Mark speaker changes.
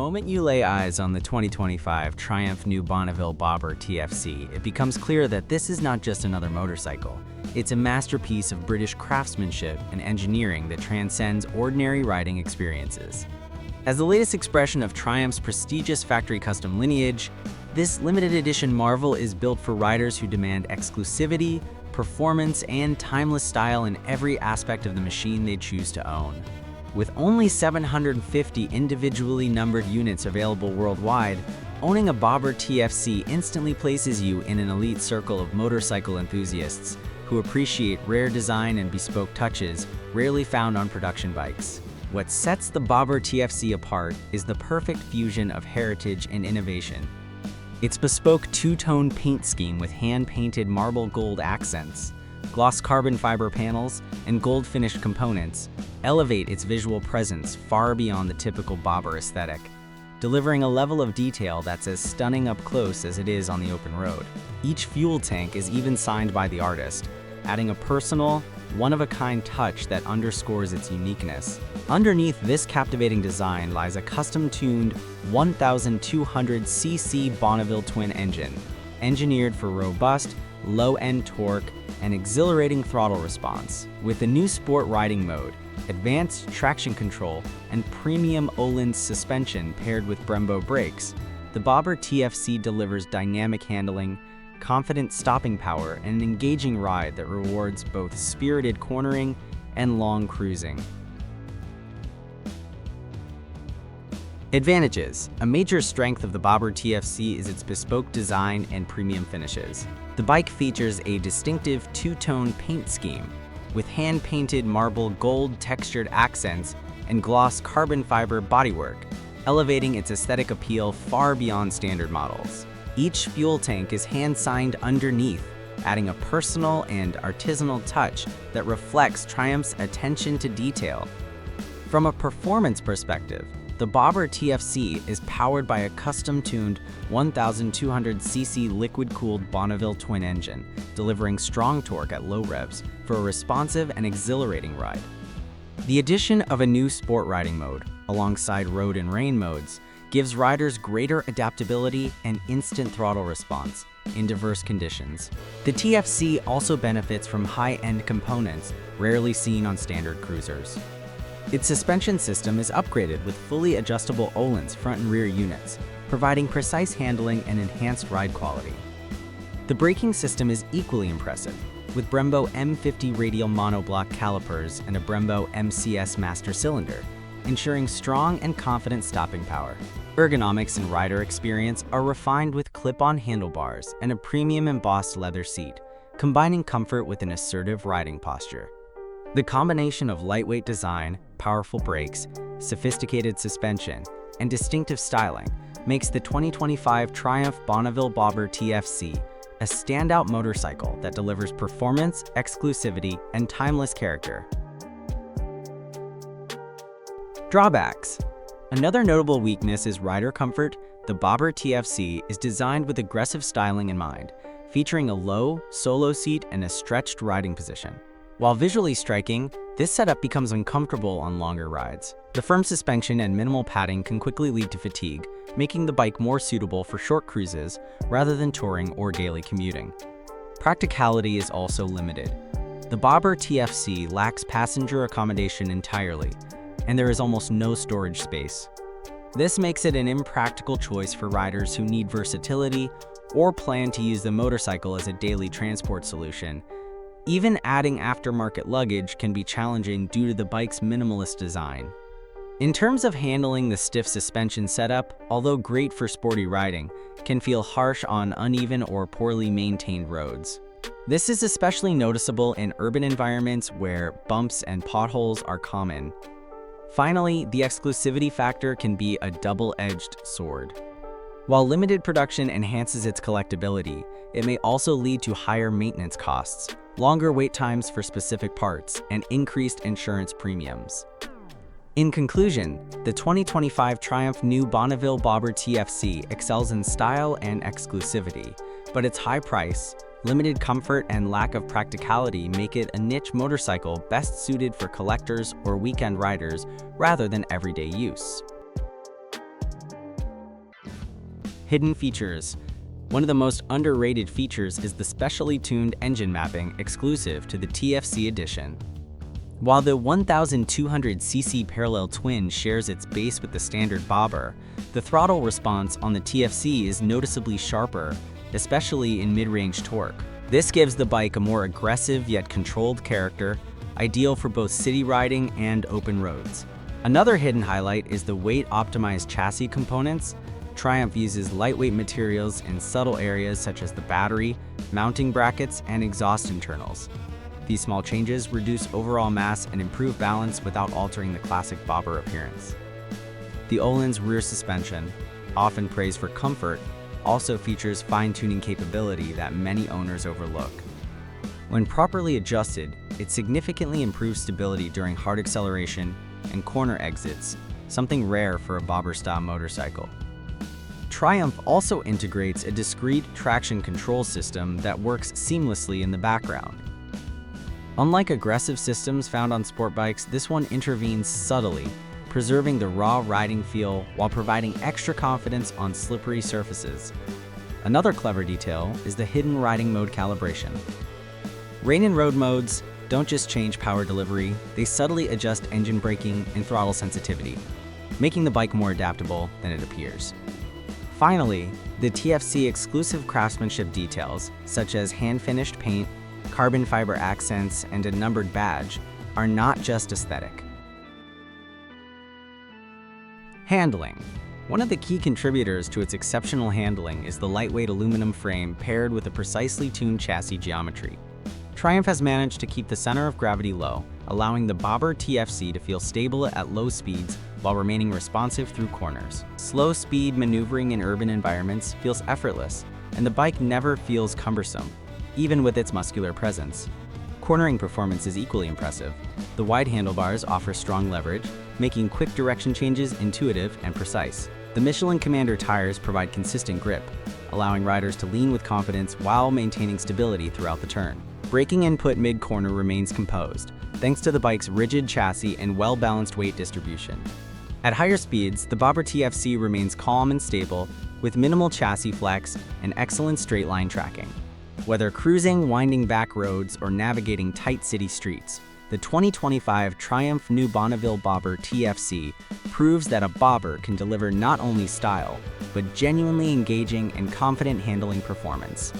Speaker 1: moment you lay eyes on the 2025 Triumph New Bonneville Bobber TFC, it becomes clear that this is not just another motorcycle. It's a masterpiece of British craftsmanship and engineering that transcends ordinary riding experiences. As the latest expression of Triumph's prestigious factory custom lineage, this limited edition marvel is built for riders who demand exclusivity, performance, and timeless style in every aspect of the machine they choose to own. With only 750 individually numbered units available worldwide, owning a Bobber TFC instantly places you in an elite circle of motorcycle enthusiasts who appreciate rare design and bespoke touches rarely found on production bikes. What sets the Bobber TFC apart is the perfect fusion of heritage and innovation. Its bespoke two-tone paint scheme with hand-painted marble gold accents, gloss carbon fiber panels, and gold-finished components elevate its visual presence far beyond the typical Bobber aesthetic, delivering a level of detail that's as stunning up close as it is on the open road. Each fuel tank is even signed by the artist, adding a personal, one-of-a-kind touch that underscores its uniqueness. Underneath this captivating design lies a custom-tuned 1,200cc Bonneville twin engine, engineered for robust, low-end torque and exhilarating throttle response. With the new sport riding mode, advanced traction control, and premium Öhlins suspension paired with Brembo brakes, the Bobber TFC delivers dynamic handling, confident stopping power, and an engaging ride that rewards both spirited cornering and long cruising. Advantages. A major strength of the Bobber TFC is its bespoke design and premium finishes. The bike features a distinctive two-tone paint scheme, with hand-painted marble gold textured accents and gloss carbon fiber bodywork, elevating its aesthetic appeal far beyond standard models. Each fuel tank is hand-signed underneath, adding a personal and artisanal touch that reflects Triumph's attention to detail. From a performance perspective, the Bobber TFC is powered by a custom-tuned 1,200cc liquid-cooled Bonneville twin engine, delivering strong torque at low revs for a responsive and exhilarating ride. The addition of a new sport riding mode, alongside road and rain modes, gives riders greater adaptability and instant throttle response in diverse conditions. The TFC also benefits from high-end components rarely seen on standard cruisers. Its suspension system is upgraded with fully adjustable Öhlins front and rear units, providing precise handling and enhanced ride quality. The braking system is equally impressive, with Brembo M50 radial monoblock calipers and a Brembo MCS master cylinder, ensuring strong and confident stopping power. Ergonomics and rider experience are refined with clip-on handlebars and a premium embossed leather seat, combining comfort with an assertive riding posture. The combination of lightweight design, powerful brakes, sophisticated suspension, and distinctive styling makes the 2025 Triumph Bonneville Bobber TFC a standout motorcycle that delivers performance, exclusivity, and timeless character. Drawbacks. Another notable weakness is rider comfort. The Bobber TFC is designed with aggressive styling in mind, featuring a low, solo seat and a stretched riding position. While visually striking, this setup becomes uncomfortable on longer rides. The firm suspension and minimal padding can quickly lead to fatigue, making the bike more suitable for short cruises rather than touring or daily commuting. Practicality is also limited. The Bobber TFC lacks passenger accommodation entirely, and there is almost no storage space. This makes it an impractical choice for riders who need versatility or plan to use the motorcycle as a daily transport solution. Even adding aftermarket luggage can be challenging due to the bike's minimalist design. In terms of handling, the stiff suspension setup, although great for sporty riding, can feel harsh on uneven or poorly maintained roads. This is especially noticeable in urban environments where bumps and potholes are common. Finally, the exclusivity factor can be a double-edged sword. While limited production enhances its collectability, it may also lead to higher maintenance costs, longer wait times for specific parts, and increased insurance premiums. In conclusion, the 2025 Triumph New Bonneville Bobber TFC excels in style and exclusivity, but its high price, limited comfort, and lack of practicality make it a niche motorcycle best suited for collectors or weekend riders rather than everyday use. Hidden features. One of the most underrated features is the specially tuned engine mapping exclusive to the TFC edition. While the 1200cc parallel twin shares its base with the standard bobber, the throttle response on the TFC is noticeably sharper, especially in mid-range torque. This gives the bike a more aggressive yet controlled character, ideal for both city riding and open roads. Another hidden highlight is the weight-optimized chassis components. Triumph uses lightweight materials in subtle areas such as the battery, mounting brackets, and exhaust internals. These small changes reduce overall mass and improve balance without altering the classic bobber appearance. The Öhlins rear suspension, often praised for comfort, also features fine-tuning capability that many owners overlook. When properly adjusted, it significantly improves stability during hard acceleration and corner exits, something rare for a bobber-style motorcycle. Triumph also integrates a discrete traction control system that works seamlessly in the background. Unlike aggressive systems found on sport bikes, this one intervenes subtly, preserving the raw riding feel while providing extra confidence on slippery surfaces. Another clever detail is the hidden riding mode calibration. Rain and road modes don't just change power delivery, they subtly adjust engine braking and throttle sensitivity, making the bike more adaptable than it appears. Finally, the TFC exclusive craftsmanship details, such as hand-finished paint, carbon fiber accents, and a numbered badge, are not just aesthetic. Handling. One of the key contributors to its exceptional handling is the lightweight aluminum frame paired with a precisely tuned chassis geometry. Triumph has managed to keep the center of gravity low, allowing the Bobber TFC to feel stable at low speeds while remaining responsive through corners. Slow speed maneuvering in urban environments feels effortless, and the bike never feels cumbersome, even with its muscular presence. Cornering performance is equally impressive. The wide handlebars offer strong leverage, making quick direction changes intuitive and precise. The Michelin Commander tires provide consistent grip, allowing riders to lean with confidence while maintaining stability throughout the turn. Braking input mid-corner remains composed, thanks to the bike's rigid chassis and well-balanced weight distribution. At higher speeds, the Bobber TFC remains calm and stable, with minimal chassis flex and excellent straight-line tracking. Whether cruising winding back roads or navigating tight city streets, the 2025 Triumph New Bonneville Bobber TFC proves that a bobber can deliver not only style, but genuinely engaging and confident handling performance.